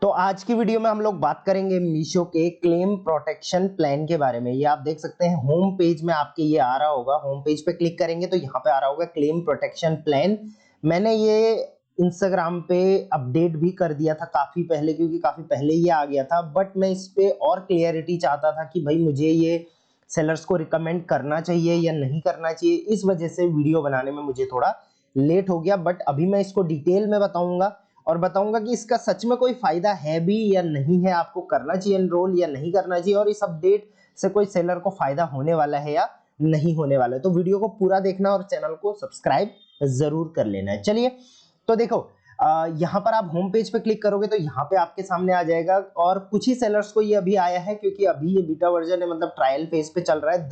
तो आज की वीडियो में हम लोग बात करेंगे मीशो के क्लेम प्रोटेक्शन प्लान के बारे में। ये आप देख सकते हैं होम पेज में आपके ये आ रहा होगा। होम पेज पे क्लिक करेंगे तो यहाँ पे आ रहा होगा क्लेम प्रोटेक्शन प्लान। मैंने ये इंस्टाग्राम पे अपडेट भी कर दिया था काफी पहले, क्योंकि काफी पहले ये आ गया था, बट मैं इस पे और क्लियरिटी चाहता था कि भाई मुझे ये सेलर्स को रिकमेंड करना चाहिए या नहीं करना चाहिए। इस वजह से वीडियो बनाने में मुझे थोड़ा लेट हो गया, बट अभी मैं इसको डिटेल में बताऊंगा और बताऊंगा कि इसका सच में कोई फायदा है भी या नहीं है, आपको करना चाहिए एनरोल या नहीं करना चाहिए, और इस अपडेट से कोई सेलर को फायदा होने वाला है या नहीं होने वाला है। तो वीडियो को पूरा देखना और चैनल को सब्सक्राइब जरूर कर लेना है। चलिए तो देखो, यहाँ पर आप होम पेज पे क्लिक करोगे तो यहाँ पे आपके सामने आ जाएगा, और कुछ ही सेलर्स को ये अभी आया है क्योंकि अभी ये बीटा वर्जन है, मतलब ट्रायल फेज पे चल रहा है।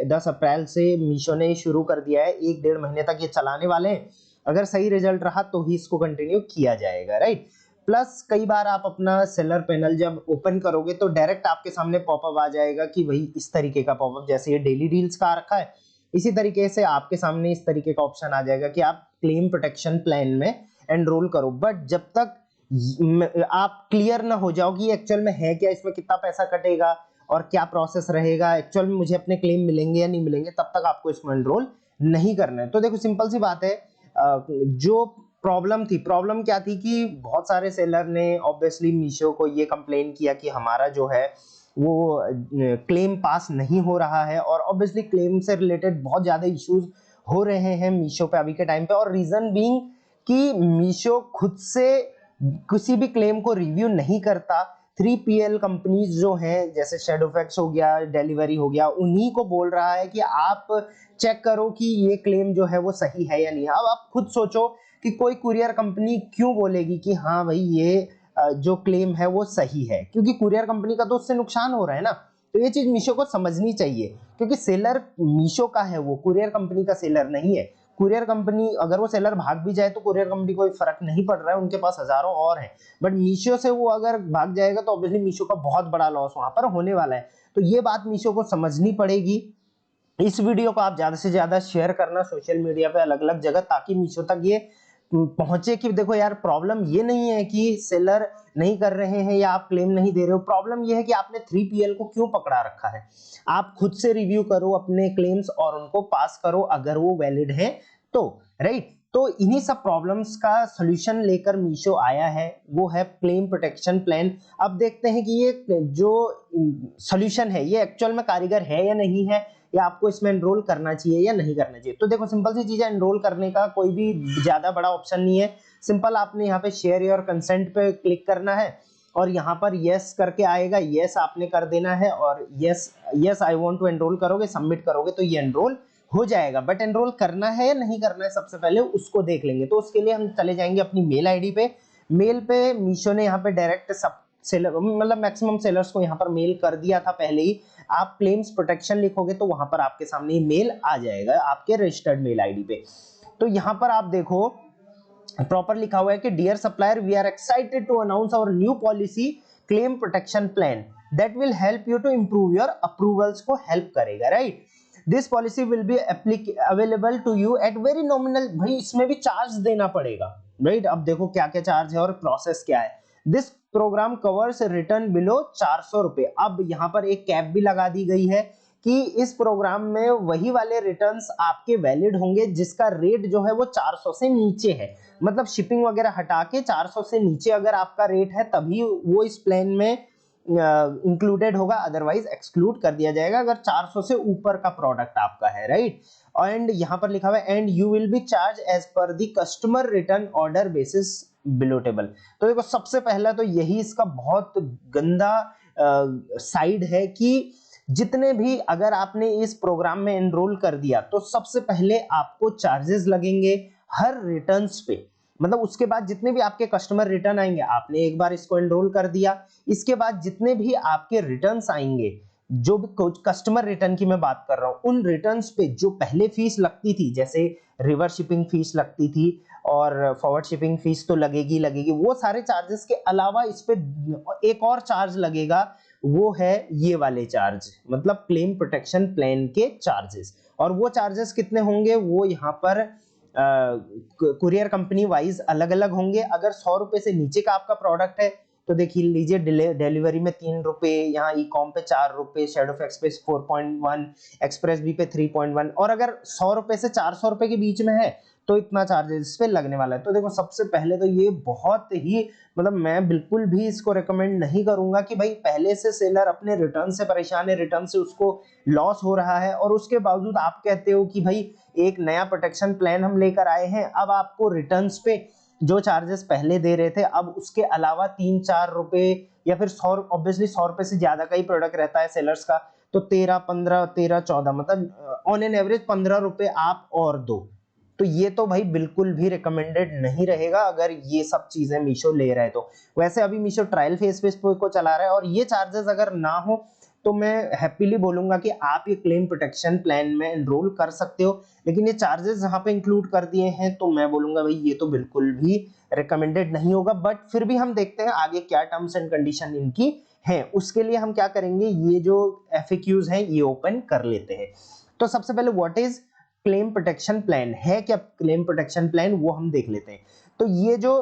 10 अप्रैल से मीशो ने शुरू कर दिया है, 1-1.5 महीने तक ये चलाने वाले हैं। अगर सही रिजल्ट रहा तो ही इसको कंटिन्यू किया जाएगा, राइट। प्लस कई बार आप अपना सेलर पैनल जब ओपन करोगे तो डायरेक्ट आपके सामने पॉपअप आ जाएगा कि भाई इस तरीके का पॉपअप, जैसे ये डेली डील्स का आ रखा है, इसी तरीके से आपके सामने इस तरीके का ऑप्शन आ जाएगा कि आप क्लेम प्रोटेक्शन प्लान में एनरोल करो। बट जब तक आप क्लियर ना हो जाओ कि एक्चुअल में है क्या, इसमें कितना पैसा कटेगा और क्या प्रोसेस रहेगा, एक्चुअल में मुझे अपने क्लेम मिलेंगे या नहीं मिलेंगे, तब तक आपको इसमें एनरोल नहीं करना है। तो देखो सिंपल सी बात है, जो प्रॉब्लम क्या थी कि बहुत सारे सेलर ने ऑब्वियसली मीशो को ये कंप्लेन किया कि हमारा जो है वो क्लेम पास नहीं हो रहा है, और ऑब्वियसली क्लेम से रिलेटेड बहुत ज्यादा इश्यूज हो रहे हैं मीशो पे अभी के टाइम पे। और रीजन बीइंग कि मीशो खुद से किसी भी क्लेम को रिव्यू नहीं करता। 3PL कंपनीज जो हैं, जैसे शेडोफैक्स हो गया, डिलीवरी हो गया, उन्हीं को बोल रहा है कि आप चेक करो कि ये क्लेम जो है वो सही है या नहीं। अब आप खुद सोचो कि कोई कुरियर कंपनी क्यों बोलेगी कि हाँ भाई ये जो क्लेम है वो सही है, क्योंकि कुरियर कंपनी का तो उससे नुकसान हो रहा है ना। तो ये चीज मीशो को समझनी चाहिए, क्योंकि सेलर मीशो का है, वो कुरियर कंपनी का सेलर नहीं है। कुरियर कंपनी अगर वो सेलर भाग भी जाए तो कुरियर कंपनी को कोई फर्क नहीं पड़ रहा है, उनके पास हजारों और हैं। बट मीशो से वो अगर भाग जाएगा तो ऑब्वियसली मीशो का बहुत बड़ा लॉस वहां पर होने वाला है। तो ये बात मीशो को समझनी पड़ेगी। इस वीडियो को आप ज्यादा से ज्यादा शेयर करना सोशल मीडिया पे अलग अलग जगह, ताकि मीशो तक ये पहुंचे कि देखो यार, प्रॉब्लम ये नहीं है कि सेलर नहीं कर रहे हैं या आप क्लेम नहीं दे रहे हो, प्रॉब्लम ये है कि आपने 3PL को क्यों पकड़ा रखा है। आप खुद से रिव्यू करो अपने क्लेम्स और उनको पास करो अगर वो वैलिड है तो, राइट। तो इन्हीं सब प्रॉब्लम्स का सॉल्यूशन लेकर मीशो आया है, वो है क्लेम प्रोटेक्शन प्लान। अब देखते हैं कि ये जो सॉल्यूशन है ये एक्चुअल में कारीगर है या नहीं है, या आपको इसमें एनरोल करना चाहिए या नहीं करना चाहिए। तो देखो सिंपल सी चीज है, एनरोल करने का कोई भी ज्यादा बड़ा ऑप्शन नहीं है। सिंपल आपने यहाँ पे शेयर योर कंसेंट पे क्लिक करना है और यहाँ पर यस करके आएगा, यस आपने कर देना है, और yes I want to enrol करोगे, सबमिट करोगे तो ये एनरोल हो जाएगा। बट एनरोल करना है या नहीं करना है सबसे पहले उसको देख लेंगे। तो उसके लिए हम चले जाएंगे अपनी मेल आईडी पे। मेल पे मीशो ने यहाँ पे डायरेक्ट सब सेलर, मतलब मैक्सिमम सेलर्स को यहाँ पर मेल कर दिया था पहले ही। आप क्लेम्स प्रोटेक्शन लिखोगे तो वहां पर आपके सामने मेल आ जाएगा आपके रजिस्टर्ड मेल आईडी पे। तो यहाँ पर आप देखो प्रॉपर लिखा हुआ है कि dear supplier, we are excited to announce our new policy claim protection plan that will help you to improve your approvals को हेल्प करेगा, right. This policy will be available to you at very nominal, भाई इसमें भी charge देना पड़ेगा, right. अब देखो क्या क्या चार्ज है और प्रोसेस क्या है। This program covers return below 400 रुपए। अब यहाँ पर एक कैप भी लगा दी गई है कि इस प्रोग्राम में वही वाले रिटर्न्स आपके वैलिड होंगे जिसका रेट जो है वो 400 से नीचे है। मतलब शिपिंग वगैरह हटा के 400 से नीचे अगर आपका रेट है तभी वो इस प्लान में इंक्लूडेड होगा, अदरवाइज एक्सक्लूड कर दिया जाएगा अगर 400 से ऊपर का प्रोडक्ट आपका है, राइट। एंड यहाँ पर लिखा हुआ है and you will be charge as per the customer return order basis below table. तो देखो सबसे पहला तो यही इसका बहुत गंदा साइड है कि जितने भी अगर आपने इस प्रोग्राम में एनरोल कर दिया तो सबसे पहले आपको चार्जेस लगेंगे हर रिटर्न्स पे। मतलब उसके बाद जितने भी आपके कस्टमर रिटर्न आएंगे, आपने एक बार इसको एनरोल कर दिया, इसके बाद जितने भी आपके रिटर्न्स आएंगे, जो भी कस्टमर रिटर्न की मैं बात कर रहा हूं, उन रिटर्न्स पे जो पहले फीस लगती थी, जैसे रिवर्स शिपिंग फीस लगती थी और फॉरवर्ड शिपिंग फीस तो लगेगी, वो सारे चार्जेस के अलावा इस पे एक और चार्ज लगेगा, वो है ये वाले चार्ज, मतलब क्लेम प्रोटेक्शन प्लान के चार्जेस। और वो चार्जेस कितने होंगे वो यहाँ पर कुरियर कंपनी वाइज अलग अलग होंगे। अगर 100 रुपए से नीचे का आपका प्रोडक्ट है तो देखिए लीजिए डिलीवरी में 3 रुपए, यहाँ ई कॉम पे 4 रुपए, शेडो फैक्स पे 4.1, एक्सप्रेस बी पे 3.1, और अगर 100 रुपए से 400 रुपए के बीच में है तो इतना चार्जेस इस पे लगने वाला है। तो देखो सबसे पहले तो ये बहुत ही मतलब मैं बिल्कुल भी इसको रेकमेंड नहीं करूंगा कि भाई पहले से सेलर अपने रिटर्न से परेशान है, रिटर्न से उसको लॉस हो रहा है, और उसके बावजूद आप कहते हो कि भाई एक नया प्रोटेक्शन प्लान हम लेकर आए हैं, अब आपको रिटर्न्स पे जो चार्जेस पहले दे रहे थे अब उसके अलावा 3-4 रुपए या फिर 100, ऑब्वियसली 100 रुपए से ज्यादा का ही प्रोडक्ट रहता है सेलर्स का, तो 13-15, 13-14 मतलब ऑन एन एवरेज 15 रुपए आप और दो। तो ये तो भाई बिल्कुल भी रिकमेंडेड नहीं रहेगा अगर ये सब चीजें मीशो ले रहे हैं तो। वैसे अभी मीशो ट्रायल फेस को चला रहा है, और ये चार्जेस अगर ना हो तो मैं हैप्पीली बोलूंगा कि आप ये क्लेम प्रोटेक्शन प्लान में एनरोल कर सकते हो, लेकिन ये चार्जेस यहाँ पे इंक्लूड कर दिए हैं तो मैं बोलूंगा भाई ये तो बिल्कुल भी रिकमेंडेड नहीं होगा। बट फिर भी हम देखते हैं आगे क्या टर्म्स एंड कंडीशन इनकी है। उसके लिए हम क्या करेंगे, ये जो FAQs हैं ये ओपन कर लेते हैं। तो सबसे पहले what is claim protection plan, है क्या क्लेम प्रोटेक्शन प्लान, वो हम देख लेते हैं। तो ये जो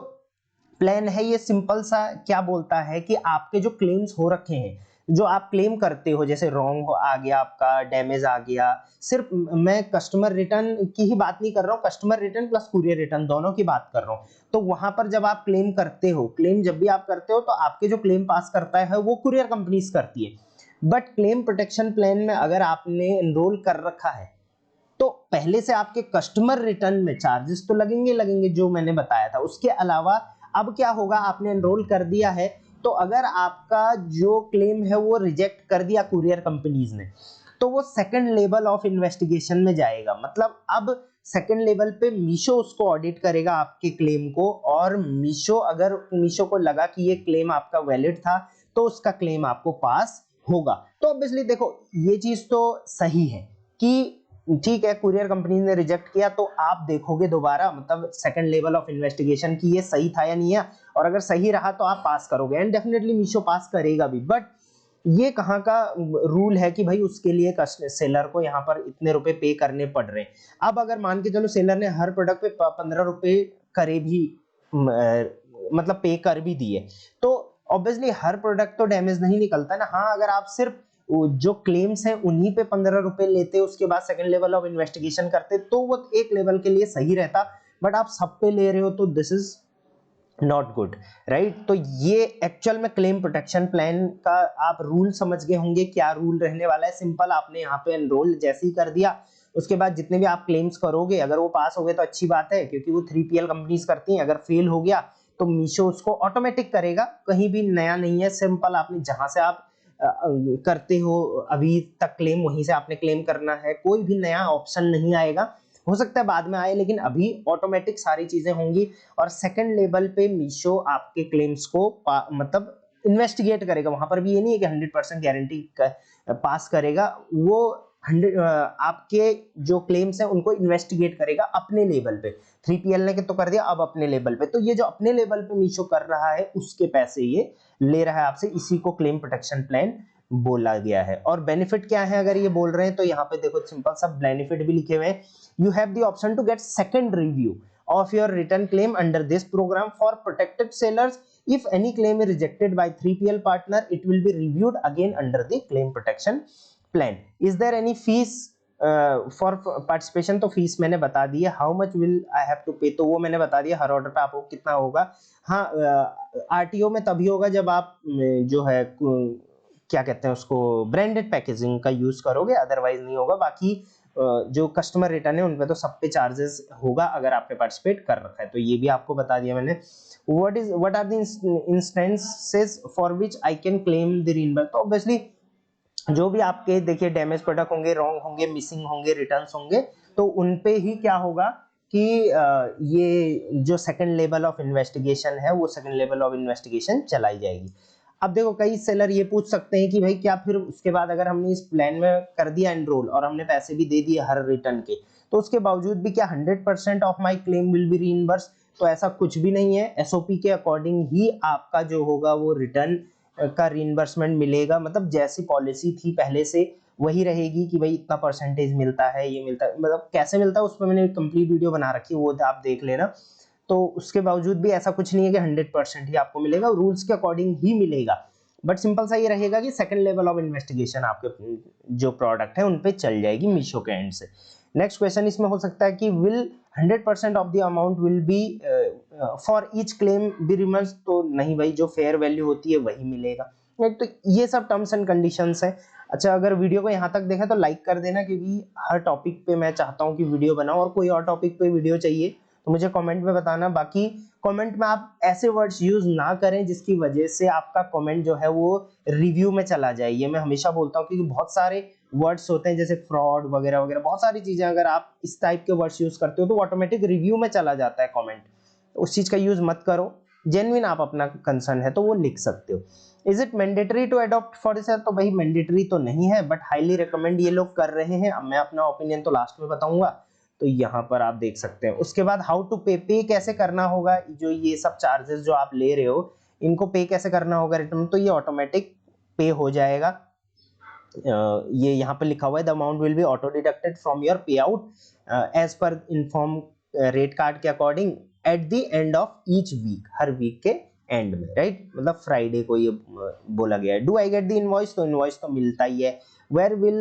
प्लान है ये सिंपल सा क्या बोलता है कि आपके जो क्लेम्स हो रखे हैं, जो आप क्लेम करते हो, जैसे रॉन्ग आ गया, आपका डैमेज आ गया, सिर्फ मैं कस्टमर रिटर्न की ही बात नहीं कर रहा हूँ, customer return plus courier return दोनों की बात कर रहा हूँ। तो वहां पर जब आप क्लेम करते हो, क्लेम जब भी आप करते हो तो आपके जो क्लेम पास करता है वो कुरियर कंपनीज करती है। बट क्लेम प्रोटेक्शन प्लान में अगर आपने एनरोल कर रखा है तो पहले से आपके कस्टमर रिटर्न में चार्जेस तो लगेंगे जो मैंने बताया था। उसके अलावा अब क्या होगा, आपने एनरोल कर दिया है तो अगर आपका जो क्लेम है वो रिजेक्ट कर दिया कुरियर कंपनीज ने, तो वो सेकंड लेवल ऑफ इन्वेस्टिगेशन में जाएगा। मतलब अब सेकंड लेवल पे मीशो उसको ऑडिट करेगा आपके क्लेम को, और मीशो को लगा कि ये क्लेम आपका वैलिड था तो उसका क्लेम आपको पास होगा। तो ऑब्वियसली देखो ये चीज तो सही है कि ठीक है कुरियर कंपनी ने रिजेक्ट किया तो आप देखोगे दोबारा, मतलब सेकंड लेवल ऑफ इन्वेस्टिगेशन की ये सही था या नहीं है, और अगर सही रहा तो आप पास करोगे, एंड डेफिनेटली मीशो पास करेगा भी। बट ये कहाँ का रूल है कि भाई उसके लिए सेलर को यहाँ पर इतने रुपए पे करने पड़ रहे हैं। अब अगर मान के चलो सेलर ने हर प्रोडक्ट पे 15 रुपए करे भी मतलब पे कर भी दिए, तो ऑब्वियसली हर प्रोडक्ट तो डैमेज नहीं निकलता ना। हाँ अगर आप सिर्फ जो क्लेम्स हैं उन्हीं पे 15 रुपए लेते, उसके बाद सेकंड लेवल ऑफ इन्वेस्टिगेशन करते तो वो एक लेवल के लिए सही रहता, बट आप सब पे ले रहे हो तो this is not good, right. तो ये एक्चुअल में क्लेम प्रोटेक्शन प्लान का आप रूल समझ गए होंगे, क्या रूल रहने वाला है। सिंपल, आपने यहाँ पे एनरोल जैसे ही कर दिया, उसके बाद जितने भी आप क्लेम्स करोगे अगर वो पास हो गए तो अच्छी बात है, क्योंकि वो 3PL कंपनीज करती हैं। अगर फेल हो गया तो मीशो उसको ऑटोमेटिक करेगा, कहीं भी नया नहीं है। सिंपल, आपने जहां से आप करते हो अभी तक क्लेम, वहीं से आपने क्लेम करना है, कोई भी नया ऑप्शन नहीं आएगा। हो सकता है बाद में आए, लेकिन अभी ऑटोमेटिक सारी चीजें होंगी। और सेकंड लेवल पे मीशो आपके क्लेम्स को मतलब इन्वेस्टिगेट करेगा। वहां पर भी ये नहीं है कि 100% गारंटी पास करेगा, वो 100 आपके जो क्लेम्स हैं उनको इन्वेस्टिगेट करेगा अपने लेवल पे। 3PL ने तो कर दिया, अब अपने लेवल पे। तो ये जो अपने लेवल पे मीशो कर रहा है उसके पैसे ये ले रहा है आपसे, इसी को क्लेम प्रोटेक्शन प्लान बोला गया है। और बेनिफिट क्या है अगर ये बोल रहे हैं तो यहाँ पे देखो सिंपल सब बेनिफिट भी लिखे हुए हैं। You have the option to get second review of your return claim under this program for protected sellers. If any claim is rejected by 3PL partner, it will be reviewed again under the claim protection plan. Is there any fees for participation? तो fees मैंने बता दी है। How much will I have to pay? तो वो मैंने बता दिया, हर order पे आपको कितना होगा। हाँ RTO में तभी होगा जब आप जो है क्या कहते हैं उसको ब्रांडेड पैकेजिंग का यूज करोगे, अदरवाइज नहीं होगा। बाकी जो कस्टमर रिटर्न है उन पे तो सब पे चार्जेस होगा अगर आपने पार्टिसिपेट कर रखा है। तो ये भी आपको बता दिया मैंने। What are the instances for which I can claim the reimburse? तो ऑब्वियसली जो भी आपके देखिए डैमेज प्रोडक्ट होंगे, रॉन्ग होंगे, मिसिंग होंगे, रिटर्न्स होंगे, तो उन पे ही क्या होगा कि ये जो सेकंड लेवल ऑफ इन्वेस्टिगेशन है वो सेकंड लेवल ऑफ इन्वेस्टिगेशन चलाई जाएगी। अब देखो कई सेलर ये पूछ सकते हैं कि भाई क्या फिर उसके बाद अगर हमने इस प्लान में कर दिया एनरोल और हमने पैसे भी दे दिए हर रिटर्न के, तो उसके बावजूद भी क्या 100% of my claim will be reimburse? तो ऐसा कुछ भी नहीं है। SOP के अकॉर्डिंग ही आपका जो होगा वो रिटर्न का रीइंबर्समेंट मिलेगा। मतलब जैसी पॉलिसी थी पहले से वही रहेगी कि भाई इतना परसेंटेज मिलता है, ये मिलता है, मतलब कैसे मिलता है उस पर मैंने कंप्लीट वीडियो बना रखी है, वो आप देख लेना। तो उसके बावजूद भी ऐसा कुछ नहीं है कि 100% ही आपको मिलेगा, रूल्स के अकॉर्डिंग ही मिलेगा, बट सिंपल सा ये रहेगा कि सेकंड लेवल ऑफ इन्वेस्टिगेशन आपके जो प्रोडक्ट है उन पे चल जाएगी मीशो के एंड से। नेक्स्ट क्वेश्चन इसमें हो सकता है कि will 100% of the amount will be for each claim be reimburse, तो नहीं भाई, जो फेयर वैल्यू होती है वही मिलेगा। तो ये सब टर्म्स एंड कंडीशंस है। अच्छा, अगर वीडियो को यहाँ तक देखा तो लाइक कर देना, क्योंकि हर टॉपिक पे मैं चाहता हूँ कि वीडियो बनाऊं, और कोई और टॉपिक पे वीडियो चाहिए तो मुझे कमेंट में बताना। बाकी कमेंट में आप ऐसे वर्ड्स यूज ना करें जिसकी वजह से आपका कमेंट जो है वो रिव्यू में चला जाए, ये मैं हमेशा बोलता हूँ, क्योंकि बहुत सारे वर्ड्स होते हैं जैसे फ्रॉड वगैरह वगैरह, बहुत सारी चीजें अगर आप इस टाइप के वर्ड्स यूज करते हो तो ऑटोमेटिक रिव्यू में चला जाता है कमेंट, उस चीज का यूज मत करो। जेन्युइन आप अपना कंसर्न है तो वो लिख सकते हो। Is it mandatory to adopt for this, तो भाई मैंडेटरी तो नहीं है, बट हाईली रिकमेंड ये लोग कर रहे हैं। अब मैं अपना ओपिनियन तो लास्ट में बताऊंगा, तो यहाँ पर आप देख सकते हैं। उसके बाद हाउ टू पे कैसे करना होगा, जो ये सब चार्जेस जो आप ले रहे हो इनको पे कैसे करना होगा रिटर्न, तो ये ऑटोमेटिक पे हो जाएगा। ये यहाँ पे लिखा हुआ है the amount will be auto deducted from your payout as per inform rate card के according at the end of each week, हर वीक के एंड में, राइट, मतलब फ्राइडे को ये बोला गया है। Do I get the invoice, तो इनवॉइस तो मिलता ही है। Where will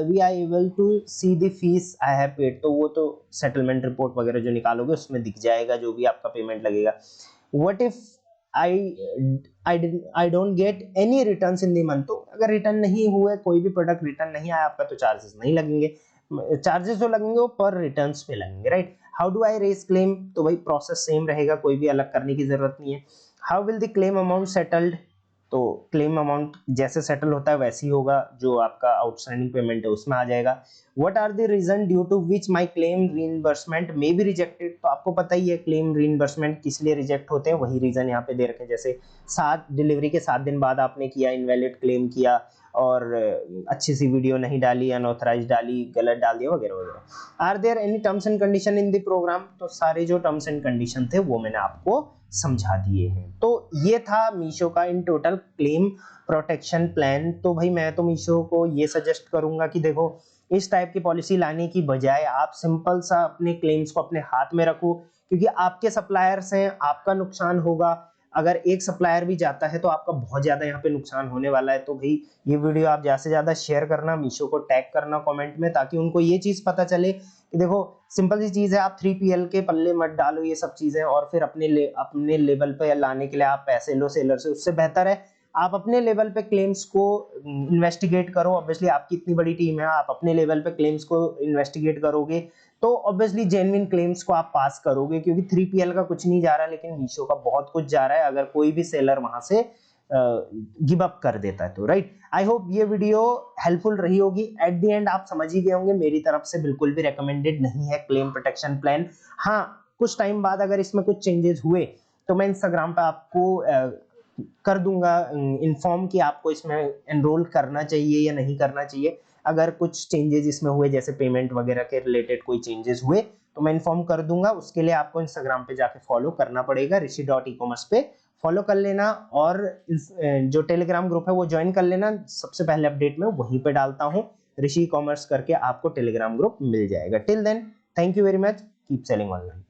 we are able to see the fees I have paid, तो वो तो सेटलमेंट रिपोर्ट वगैरह जो निकालोगे उसमें दिख जाएगा जो भी आपका पेमेंट लगेगा। What if I don't get any returns in the month, तो अगर रिटर्न नहीं हुए, कोई भी प्रोडक्ट रिटर्न नहीं आया आपका, तो चार्जेस नहीं लगेंगे। चार्जेस जो लगेंगे वो पर रिटर्न्स पे लगेंगे, right. How do I raise claim, तो भाई प्रोसेस सेम रहेगा, कोई भी अलग करने की जरूरत नहीं है। How will the claim amount settled, तो क्लेम अमाउंट जैसे सेटल होता है वैसे ही होगा, जो आपका आउटस्टैंडिंग पेमेंट है उसमें आ जाएगा। What are the reason due to which my claim reimbursement may be rejected, तो आपको पता ही है क्लेम रीइंबर्समेंट किस लिए रिजेक्ट होते हैं, वही रीजन यहाँ पे दे रखे हैं। जैसे 7 डिलीवरी के 7 दिन बाद आपने किया, इनवैलिड क्लेम किया, और अच्छी सी वीडियो नहीं डाली, अनऑथराइज्ड डाली, गलत डाल दिया वगैरह वगैरह। Are there any terms and condition in the program, तो सारे जो टर्म्स एंड कंडीशन थे वो मैंने आपको समझा दिए हैं। तो ये था मीशो का in total claim protection plan. तो भाई मैं तो मीशो को ये सजेस्ट करूंगा कि देखो, इस टाइप की पॉलिसी लाने की बजाय आप सिंपल सा अपने क्लेम्स को अपने हाथ में रखो, क्योंकि आपके सप्लायर्स हैं, आपका नुकसान होगा। अगर एक सप्लायर भी जाता है तो आपका बहुत ज्यादा यहाँ पे नुकसान होने वाला है। तो भाई ये वीडियो आप ज्यादा से ज्यादा शेयर करना, मीशो को टैग करना कमेंट में, ताकि उनको ये चीज पता चले कि देखो सिंपल सी चीज है, आप 3PL के पल्ले मत डालो ये सब चीजें, और फिर अपने लेवल पे लाने के लिए आप पैसे लो सेलर से। उससे बेहतर है आप अपने लेवल पे क्लेम्स को इन्वेस्टिगेट करो। ऑब्वियसली आपकी इतनी बड़ी टीम है, आप अपने लेवल पे क्लेम्स को इन्वेस्टिगेट करोगे तो ऑब्वियसली जेन्युइन क्लेम्स को आप पास करोगे, क्योंकि 3PL का कुछ नहीं जा रहा है, लेकिन मीशो का बहुत कुछ जा रहा है अगर कोई भी सेलर वहां से गिव अप कर देता है तो, राइट। आई होप ये वीडियो हेल्पफुल रही होगी। एट द एंड आप समझ ही गए होंगे, मेरी तरफ से बिल्कुल भी रेकमेंडेड नहीं है क्लेम प्रोटेक्शन प्लान। हाँ, कुछ टाइम बाद अगर इसमें कुछ चेंजेस हुए तो मैं इंस्टाग्राम पे आपको कर दूंगा इन्फॉर्म कि आपको इसमें एनरोल करना चाहिए या नहीं करना चाहिए। अगर कुछ चेंजेस इसमें हुए, जैसे पेमेंट वगैरह के रिलेटेड कोई चेंजेस हुए, तो मैं इन्फॉर्म कर दूंगा। उसके लिए आपको इंस्टाग्राम पे जाके फॉलो करना पड़ेगा, rishi.ecommerce पे फॉलो कर लेना, और जो टेलीग्राम ग्रुप है वो ज्वाइन कर लेना। सबसे पहले अपडेट में वहीं पे डालता हूँ, ऋषि कॉमर्स करके आपको टेलीग्राम ग्रुप मिल जाएगा। Till then, thank you very much, keep selling online.